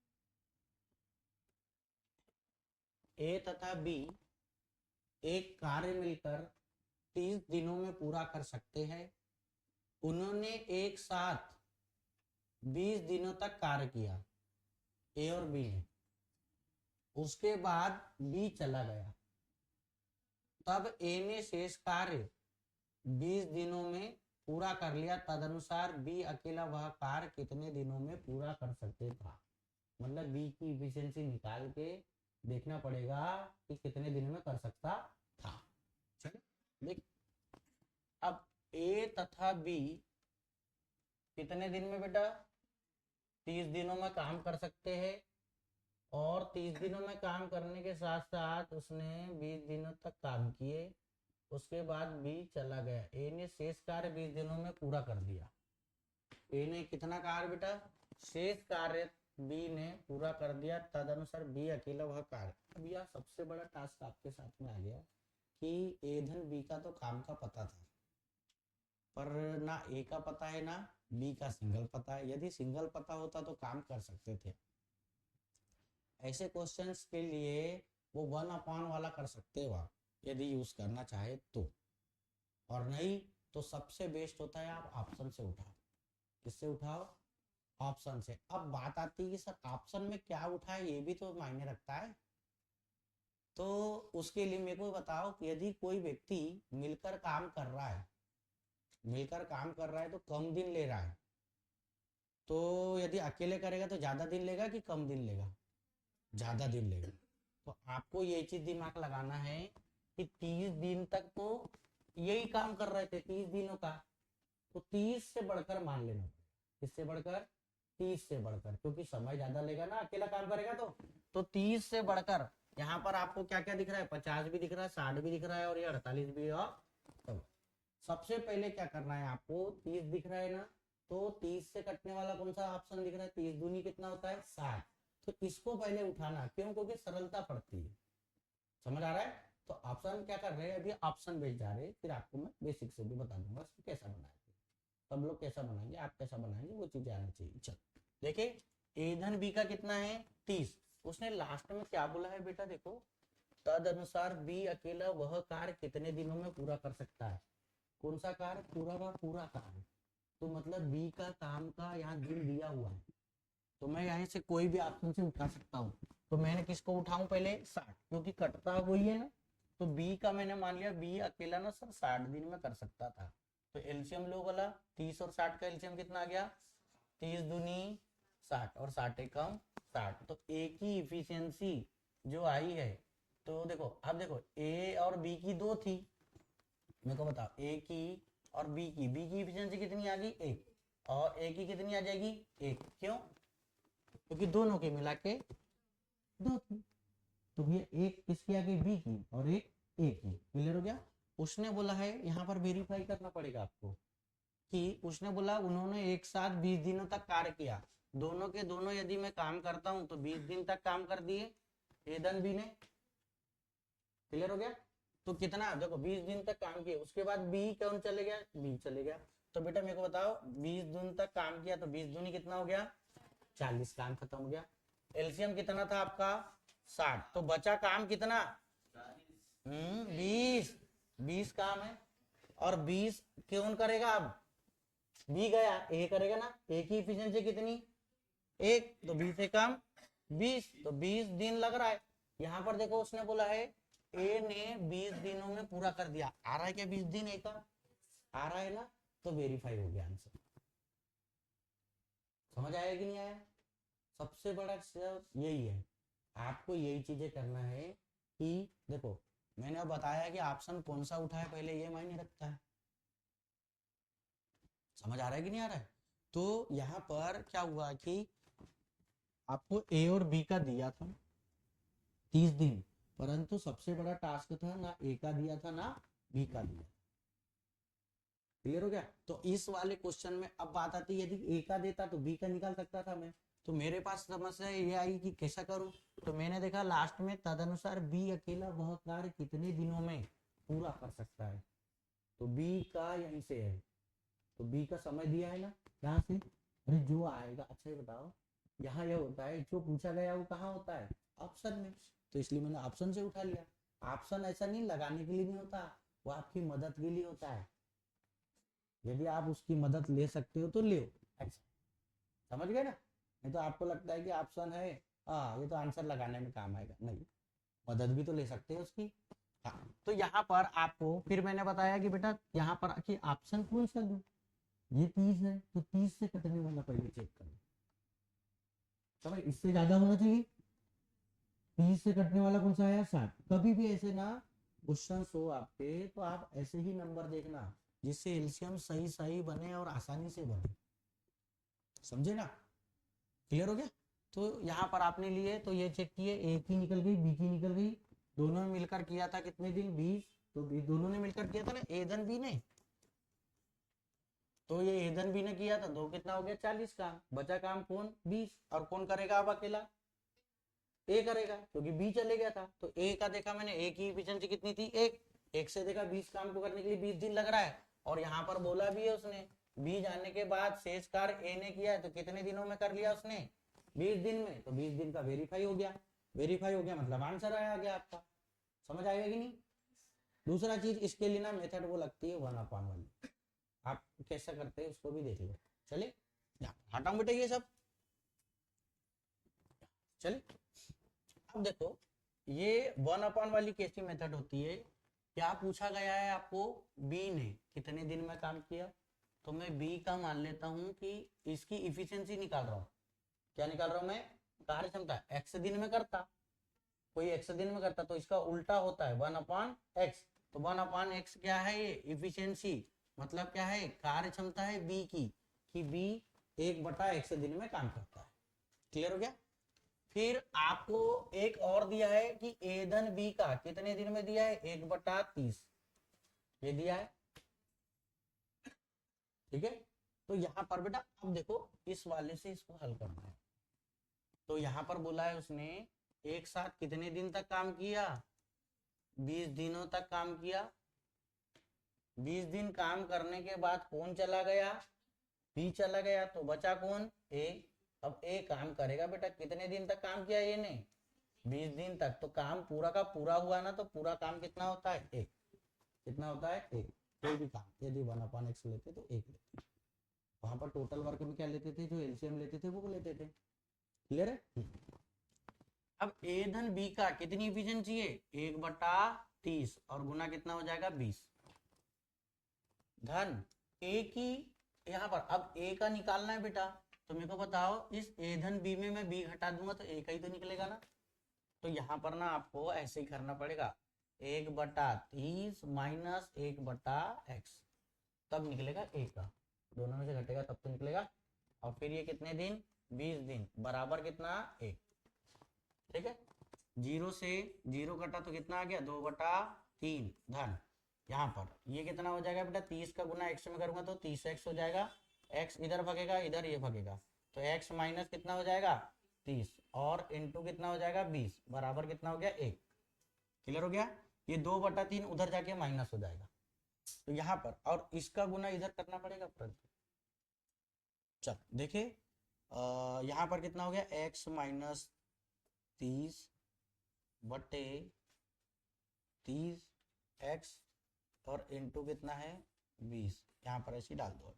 ए तथा बी एक कार्य मिलकर 30 दिनों में पूरा कर सकते हैं। उन्होंने एक साथ 20 दिनों तक कार्य किया, ए और बी ने, उसके बाद बी चला गया, तब ए ने शेष कार्य 20 दिनों में पूरा कर लिया, तदनुसार बी अकेला वह कार्य कितने दिनों में पूरा कर सकते था। मतलब बी की इफिशियंसी निकाल के देखना पड़ेगा कि कितने दिन में कर सकता था। चलो देख, अब ए तथा बी कितने दिन में बेटा 30 दिनों में काम कर सकते हैं, और 30 दिनों में काम करने के साथ साथ उसने 20 दिनों तक काम किए, उसके बाद बी चला गया, ए ने शेष कार्य 20 दिनों में पूरा कर दिया। ए ने कितना कार्य बेटा शेष कार्य बी ने पूरा कर दिया, तदनुसार बी अकेला वह कार्य। अब यह सबसे बड़ा टास्क आपके साथ में आ गया कि ए धन बी का तो काम का पता था, पर ना ए का पता है ना बी का सिंगल पता है। यदि सिंगल पता होता तो काम कर सकते थे। ऐसे क्वेश्चंस के लिए वो 1/, वाला कर सकते हो आप यदि यूज करना चाहे तो, और नहीं तो सबसे बेस्ट होता है आप ऑप्शन से उठाओ। किससे उठाओ ऑप्शन से। अब बात आती है कि सर ऑप्शन में क्या उठाए ये भी तो मायने रखता है, तो उसके लिए मेरे को बताओ कि यदि कोई व्यक्ति मिलकर काम कर रहा है, मिलकर काम कर रहा है तो कम दिन ले रहा है, तो यदि अकेले करेगा तो ज्यादा दिन लेगा कि कम दिन लेगा, ज्यादा दिन लेगा। तो आपको ये चीज दिमाग लगाना है कि 30 दिन तक तो यही काम कर रहे थे 30 दिनों का, तो 30 से बढ़कर मान लेना, किससे बढ़कर 30 से बढ़कर, क्योंकि समय ज्यादा लेगा ना अकेला काम करेगा तो 30 से बढ़कर। यहाँ पर आपको क्या क्या दिख रहा है 50 भी दिख रहा है 60 भी दिख रहा है और ये 48 भी। और तो सबसे पहले क्या करना है आपको 30 दिख रहा है ना, तो 30 से कटने वाला कौन सा ऑप्शन दिख रहा है 30 दूनी कितना होता है 60, तो इसको पहले उठाना, क्यों क्योंकि सरलता पड़ती है। समझ आ रहा है। तो ऑप्शन क्या कर रहे हैं अभी ऑप्शन बेच जा रहे हैं, फिर आपको मैं बेसिक से भी बता दूंगा इसको कैसा बनाएंगे, सब लोग कैसा बनाएंगे आप कैसा बनाएंगे वो चीजें आनी चाहिए। चल देखिए ए धन बी का कितना है 30, उसने लास्ट में क्या बोला है बेटा देखो, तद अनुसार बी अकेला वह कार्य कितने दिनों में पूरा कर सकता है। कौन सा कार्य पूरा का पूरा कार्य, तो मतलब बी का काम का यहाँ दिन दिया हुआ है, तो मैं यहाँ से कोई भी ऑप्शन से उठा सकता हूँ। तो मैंने किसको उठाऊं पहले 60, क्योंकि कटता वही है ना, तो बी का मैंने मान लिया बी अकेला ना सर 60 दिन में कर सकता था, तो एलसीएम लो वाला 30 और 60 का एलसीएम कितना आ गया 30 दूनी 60 और 60 एकम 60, तो ए की इफिशियंसी जो आई है, तो देखो अब देखो ए और बी की 2 थी, मेरे को बताओ, ए की और बी की इफिशियंसी कितनी आ गई? 1। और ए की कितनी आ जाएगी? 1। क्यों? क्योंकि दोनों के मिला के 2 थी। तो भैया एक किसकी आ गई? बी की, और एक ए की। क्लियर हो गया? उसने बोला है यहाँ पर वेरीफाई करना पड़ेगा आपको कि उसने बोला उन्होंने एक साथ 20 दिनों तक कार्य किया। दोनों के दोनों यदि मैं काम करता हूं तो 20 दिन तक काम कर दिए ए धन बी ने। क्लियर हो गया? तो कितना? देखो 20 दिन तक काम किया, उसके बाद बी कौन चले गया? बी चले गया। तो बेटा मेरे को बताओ 20 दिन तक काम किया तो 20 दूनी कितना हो गया? 40। काम खत्म हो गया। एलसीएम कितना था आपका? 60। तो बचा काम कितना? 20। 20 काम है और 20 कौन करेगा? अब बी गया, ए करेगा ना। ए की इफिशियंसी कितनी? 1। तो बी से काम 20, तो 20 दिन लग रहा है। यहाँ पर देखो उसने बोला है ए ने 20 दिनों में पूरा कर दिया। आ रहा है क्या 20 दिन ए का? आ रहा है ना, तो वेरीफाई हो गया आंसर। समझ आया कि नहीं आया? सबसे बड़ा यही है, आपको यही चीजें करना है कि देखो मैंने अब बताया कि ऑप्शन कौन सा उठा है पहले ये मायने रखता है। समझ आ रहा है कि नहीं आ रहा है? तो यहाँ पर क्या हुआ कि आपको ए और बी का दिया था 30 दिन, परंतु सबसे बड़ा टास्क था ना ए का दिया था ना बी का दिया। क्लियर हो गया? तो इस वाले क्वेश्चन में अब बात आती है यदि ए का देता तो बी का निकाल सकता था मैं। तो मेरे पास समस्या ये आई कि कैसा करूं। तो मैंने देखा लास्ट में तदनुसार बी अकेला वह कार्य कितने दिनों में पूरा कर सकता है। तो बी का यहीं से है, तो बी का समय दिया है ना यहाँ से। अरे जो आएगा, अच्छा ये बताओ यहाँ यह होता है जो पूछा गया वो कहाँ होता है? ऑप्शन में। तो इसलिए मैंने ऑप्शन से उठा लिया। ऑप्शन ऐसा नहीं लगाने के लिए नहीं होता, वो आपकी मदद के लिए होता है। यदि आप उसकी मदद ले सकते हो तो ले। ऐसा समझ गए ना? नहीं तो आपको लगता है कि ऑप्शन है हाँ ये तो आंसर लगाने में काम आएगा, नहीं, मदद भी तो ले सकते हैं उसकी। हाँ, तो यहाँ पर आपको फिर मैंने बताया कि बेटा यहाँ पर कि ऑप्शन कौन सा दूं? ये 30 है तो 30 से कटने वाला पहले चेक करो। समझ? इससे ज्यादा होना चाहिए। 30 से कटने वाला कौन सा आया? 60। कभी भी ऐसे ना क्वेश्चन हो आपके तो आप ऐसे ही नंबर देखना जिससे एलसीएम सही सही बने और आसानी से बने। समझे ना? क्लियर हो गया? तो यहाँ पर आपने लिए तो ये चेक किए, ए की निकल गई बी की निकल गई, दोनों ने मिलकर किया था कितने दिन? 20। तो दोनों ने मिलकर किया था ना ए धन बी ने। तो ये ए धन बी ने किया था, दो कितना हो गया? 40 काम। बचा काम कौन? 20। और कौन करेगा अब अकेला? ए करेगा क्योंकि बी चले गया था। तो ए का देखा मैंने, ए की एफिशिएंसी कितनी थी? 1 से देखा 20 काम को करने के लिए 20 दिन लग रहा है। और यहाँ पर बोला भी है उसने 20 आने के बाद शेष कार्य ए ने किया है तो कितने दिनों में कर लिया उसने? 20 दिन में। तो 20 दिन का वेरीफाई हो गया। वेरीफाई हो गया मतलब आंसर आ गया आपका। समझ आएगा कि नहीं? दूसरा चीज इसके लिए ना मेथड वो लगती है 1/1 वाली, आप कैसा करते हैं उसको भी देख लो। चले हटाऊं बेटा ये सब। चले अब देखो ये 1/1 वाली कैसी मेथड होती है। क्या पूछा गया है आपको? बी ने कितने दिन में काम किया, तो मैं बी का मान लेता हूं कि इसकी इफिशियंसी निकाल रहा हूं। क्या निकाल रहा हूं मैं? कार्य क्षमता। एक्स दिन में करता, कोई एक्स दिन में करता तो इसका उल्टा होता है 1/x। तो 1/x क्या है? ये इफिशियंसी मतलब क्या है? कार्य क्षमता है बी की, कि बी 1/x दिन में काम करता है। क्लियर हो गया? फिर आपको एक और दिया है कि ए धन बी का कितने दिन में दिया है? 1/30 ये दिया है। ठीक है? तो यहां पर बेटा अब देखो इस वाले से इसको हल करना है। तो यहां पर बोला है उसने एक साथ कितने दिन तक काम किया? 20 दिनों तक काम किया। 20 दिन काम करने के बाद कौन चला गया? बी चला गया। तो बचा कौन? ए। अब ए काम करेगा बेटा, कितने दिन तक काम किया ए ने? 20 दिन तक। तो काम पूरा का पूरा हुआ ना, तो पूरा काम कितना होता है? 1। कितना होता है? 1। कोई भी काम यदि 1/x लेते तो 1 लेते। वहां पर टोटल वर्क में क्या लेते थे? जो एलसीएम लेते थे वो लेते थे। क्लियर है? अब ए धन बी का कितनी इफिशिएंसी है? 1/30 और गुना कितना हो जाएगा? 20 धन ए की। यहाँ पर अब ए का निकालना है बेटा, तो मेरे को बताओ इस ए धन बी में मैं बी घटा दूंगा तो ए का ही तो निकलेगा ना। तो यहाँ पर ना आपको ऐसे ही करना पड़ेगा, 1/30 माइनस 1/x, तब निकलेगा एक का, दोनों में से घटेगा तब तो निकलेगा। और फिर ये कितने दिन, 20 दिन, बराबर कितना, 1। ठीक है, 0 से 0 कटा तो कितना आ गया, 2/3 धन, यहाँ पर ये कितना हो जाएगा बेटा, 30 का गुना x में करूंगा तो 30x हो जाएगा, x इधर भगेगा, इधर ये भगेगा, तो x माइनस कितना हो जाएगा 30 और इंटू कितना हो जाएगा 20, बराबर कितना हो गया 1। क्लियर हो गया, ये 2/3 उधर जाके माइनस हो जाएगा, तो यहाँ पर और इसका गुना इधर करना पड़ेगा परंतु। चल देखिए, यहाँ पर कितना हो गया, x माइनस 30/30x और इंटू कितना है 20, यहाँ पर ऐसे डाल दो,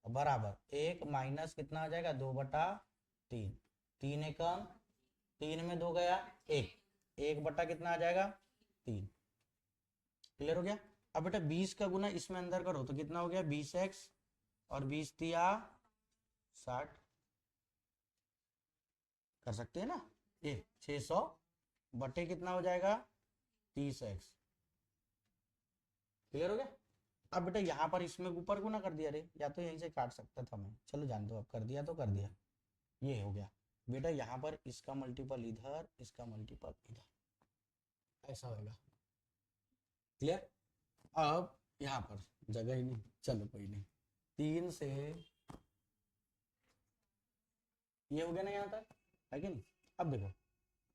बराबर 1 माइनस कितना आ जाएगा 2/3, 3 एकम 3 में 2 गया 1, 1 कितना आ जाएगा 3। क्लियर हो गया। अब बेटा 20 का गुना इसमें अंदर करो तो कितना हो गया 20x और 20 दिया 60, कर सकते हैं ना, ये 600 बटे कितना हो जाएगा 30x। क्लियर हो गया। अब बेटा यहाँ पर इसमें ऊपर गुना कर दिया रे, या तो यहीं से काट सकता था मैं, चलो जान दो, अब कर दिया तो कर दिया, ये हो गया बेटा, यहाँ पर इसका मल्टीपल इधर, इसका मल्टीपल इधर, ऐसा होगा। क्लियर। अब यहाँ पर जगह ही नहीं, चलो कोई नहीं, 3 से ये हो गया ना यहाँ तक, है कि नहीं। अब देखो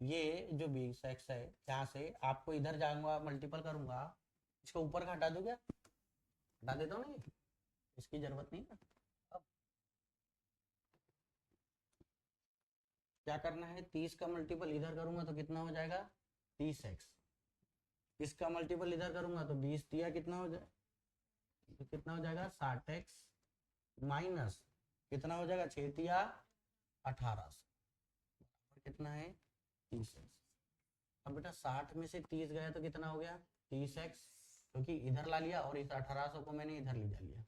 ये जो 20x है, यहाँ से आपको इधर जाऊंगा मल्टीपल करूंगा, इसको ऊपर का हटा दो, क्या हटा देता हूँ ना, ये इसकी जरूरत नहीं ना। अब क्या करना है, 30 का मल्टीपल इधर करूंगा तो कितना हो जाएगा 30x, इसका मल्टीपल इधर करूंगा तो 20 दिया कितना हो जाए, तो कितना हो जाएगा 60x माइनस कितना हो जाएगा 6 दिया 18, कितना है 30x। अब बेटा 60 में से 30 गया तो कितना हो गया 30x, क्योंकि इधर ला लिया और इस 1800 को मैंने इधर ले जा लिया,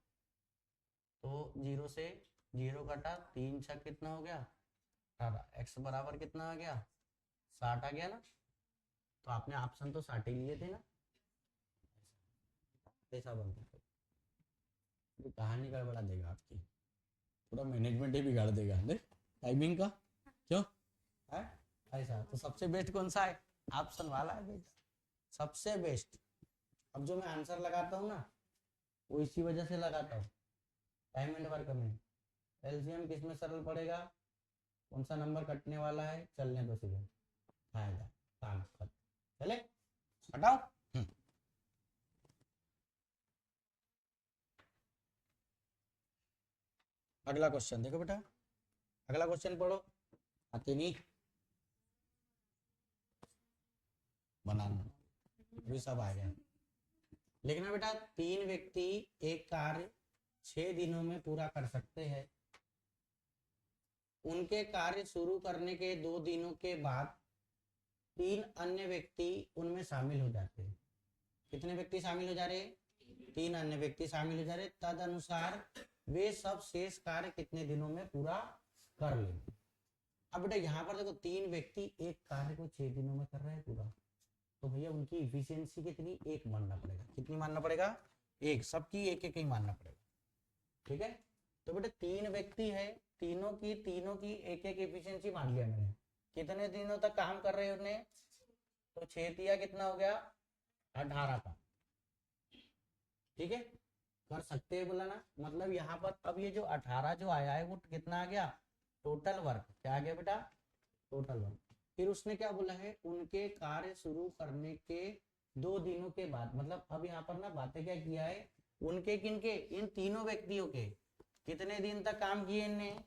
तो 0 से 0 कटा, 3 छक कितना हो गया 18, x बराबर कितना आ गया 60 आ गया ना, तो आपने ऑप्शन तो 60 ही लिए थे ना, ऐसा बनता है। ये कहानी गड़बड़ा देगा आपकी, पूरा मैनेजमेंट ही बिगाड़ देगा टाइमिंग का, क्यों है ऐसा। तो सबसे बेस्ट कौन सा है, ऑप्शन वाला है बेटा, सबसे बेस्ट। अब जो मैं आंसर लगाता हूँ ना, वो इसी वजह से लगाता हूँ, टाइम एंड वर्क में एलसीएम किस में सरल पड़ेगा, कौन सा नंबर कटने वाला है, चलने दो सीधे, फायदा काम खत्म, चले हटाओ। अगला क्वेश्चन देखो बेटा, अगला क्वेश्चन पढ़ो, आते नहीं बनाना भी सब आ गया। लिखना बेटा, 3 व्यक्ति एक कार्य 6 दिनों में पूरा कर सकते हैं, उनके कार्य शुरू करने के 2 दिनों के बाद 3 अन्य व्यक्ति उनमें शामिल हो जाते हैं। कितने व्यक्ति शामिल हो जा रहे, 3 अन्य व्यक्ति शामिल हो जा रहे, तद अनुसार वे सब शेष कार्य कितने दिनों में पूरा कर लेंगे। अब बेटा यहाँ पर देखो 3 व्यक्ति एक कार्य को 6 दिनों में कर रहे हैं पूरा, तो भैया उनकी इफिशियंसी कितनी, 1 मानना पड़ेगा, कितनी मानना पड़ेगा 1, सबकी 1 ही मानना पड़ेगा। ठीक है, तो बेटा 3 व्यक्ति है, तीनों की 1 इफिशियंसी मान लिया मैंने, कितने दिनों तक काम कर रहे हैं उन्हें, तो 6 दिया कितना हो गया 18 का। ठीक है, कर सकते हैं बोला ना, मतलब यहाँ पर अब ये जो 18 जो आया है वो कितना आ गया, टोटल वर्क क्या आ गया बेटा, टोटल वर्क। फिर उसने क्या बोला है, उनके कार्य शुरू करने के 2 दिनों के बाद, मतलब अब यहाँ पर ना बातें क्या किया है, उनके किनके, इन तीनों व्यक्तियों के कितने दिन तक काम किए इनने,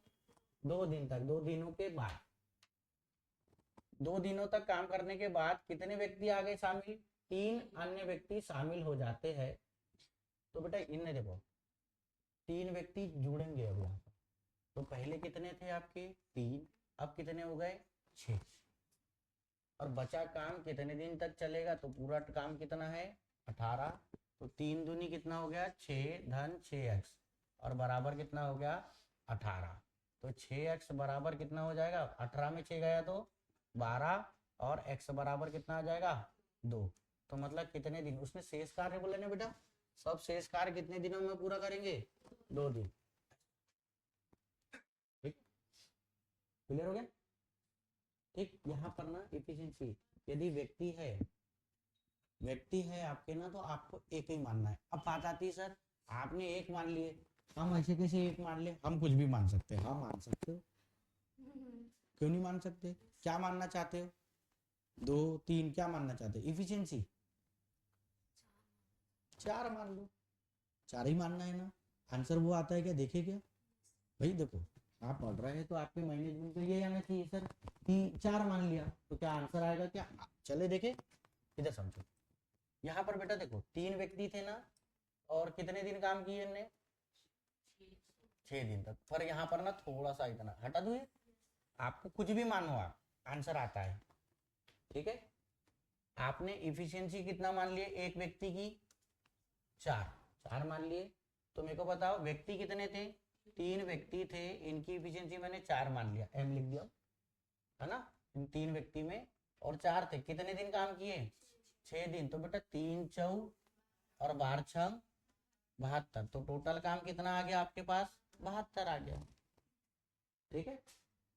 2 दिन तक, 2 दिनों के बाद, 2 दिनों तक काम करने के बाद कितने व्यक्ति आ गए शामिल, 3 अन्य व्यक्ति शामिल हो जाते हैं। तो बेटा इनने देखो 3 व्यक्ति जुड़ेंगे अब यहाँ पर, तो पहले कितने थे आपके 3, अब कितने हो गए 6, और बचा काम कितने दिन तक चलेगा, तो पूरा काम कितना है 18, तो 3 दूनी कितना हो गया 6 धन 6x और बराबर कितना हो गया 18, तो 6x बराबर कितना हो जाएगा, 18 में 6 गया तो 12 और x बराबर कितना आ जाएगा 2, तो मतलब कितने दिन, उसने शेष कार्य बोला ना बेटा, सब शेष कार्य कितने दिनों में पूरा करेंगे, 2 दिन। ठीक, क्लियर हो गया। ठीक, यहाँ पर ना एफिशिएंसी, यदि व्यक्ति है आपके ना, तो आपको एक ही मानना है। अब बात आती है सर आपने एक मान लिए, हम ऐसे कैसे एक मान ले, हम कुछ भी मान सकते हैं। हाँ मान सकते हो, क्यों नहीं मान सकते, क्या मानना चाहते हो, 2 3 क्या मानना चाहते हो, इफिशिएंसी 4 मान लो, 4 ही मानना है ना। आंसर वो आता है क्या, देखे क्या भाई, देखो आप पढ़ रहे हैं तो आपके मैनेजमेंट को ये आना चाहिए सर कि 4 मान लिया तो क्या आंसर आएगा क्या। चले देखे, इधर समझो, यहाँ पर बेटा देखो 3 व्यक्ति थे ना, और कितने दिन काम किए इनने, 6 दिन तक। पर यहाँ पर ना थोड़ा सा इतना हटा दो, आपको कुछ भी मानो आप, आंसर आता है। ठीक है, आपने इफिशियंसी कितना मान लिए एक व्यक्ति की, 4 मान लिए। तो मेरे को बताओ व्यक्ति कितने थे, 3 व्यक्ति थे, इनकी इफिशियंसी मैंने 4 मान लिया, एम लिख दिया, है ना। इन 3 व्यक्ति में और 4 थे, कितने दिन काम किए, 6 दिन। तो बेटा 3 चौ और 12 6 72, तो टोटल काम कितना आ गया आपके पास, 72 आ गया। ठीक है,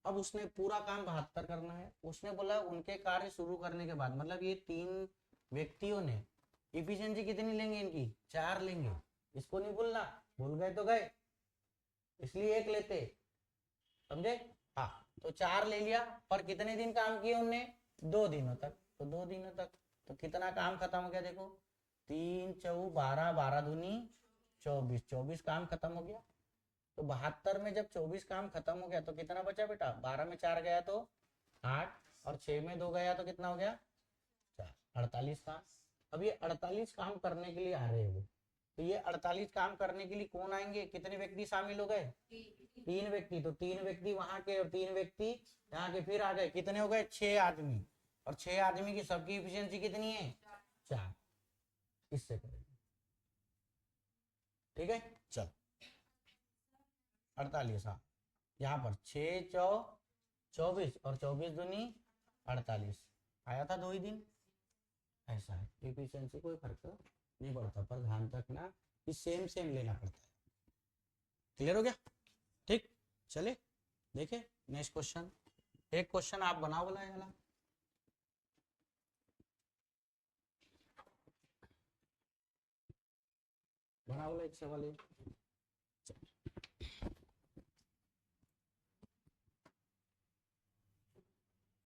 अब उसने पूरा काम 72 करना है। उसने बोला उनके कार्य शुरू करने के बाद, मतलब ये 3 व्यक्तियों ने इफिशियंसी कितनी लेंगे इनकी, 4 लेंगे। इसको नहीं भूलना, भूल गए तो गए, इसलिए 1 लेते, समझे। हाँ, तो 4 ले लिया, पर कितने दिन काम किए उनने, 2 दिनों तक। तो 2 दिनों तक तो कितना काम खत्म हो गया, देखो 3 चौ 12, 12 दूनी 24, 24 काम खत्म हो गया। तो 72 में जब 24 काम खत्म हो गया तो कितना बचा बेटा, 12 में 4 गया तो 8, और 6 में 2 गया तो कितना हो गया, 4, 48 काम। अब ये 48 काम करने के लिए आ रहे हैं वो, तो ये 48 काम करने के लिए कौन आएंगे, कितने व्यक्ति शामिल हो गए, 3 व्यक्ति। तो 3 व्यक्ति वहां के और 3 व्यक्ति यहाँ के, फिर आ गए, कितने हो गए, 6 आदमी। और 6 आदमी की सबकी इफिशियंसी कितनी है, 4। इससे करेंगे, ठीक है। चल 48, हाँ, यहाँ पर 6 चौ 24 और 24 दूनी 48, आया था 2 ही दिन। ऐसा है, एफिशिएंसी कोई फर्क नहीं पड़ता, पर ध्यान रखना कि सेम सेम लेना पड़ता है। क्लियर हो गया। ठीक, चले देखे नेक्स्ट क्वेश्चन। एक क्वेश्चन आप बनाओ वाला है वाला, बनाओ वाला एक सवाल है।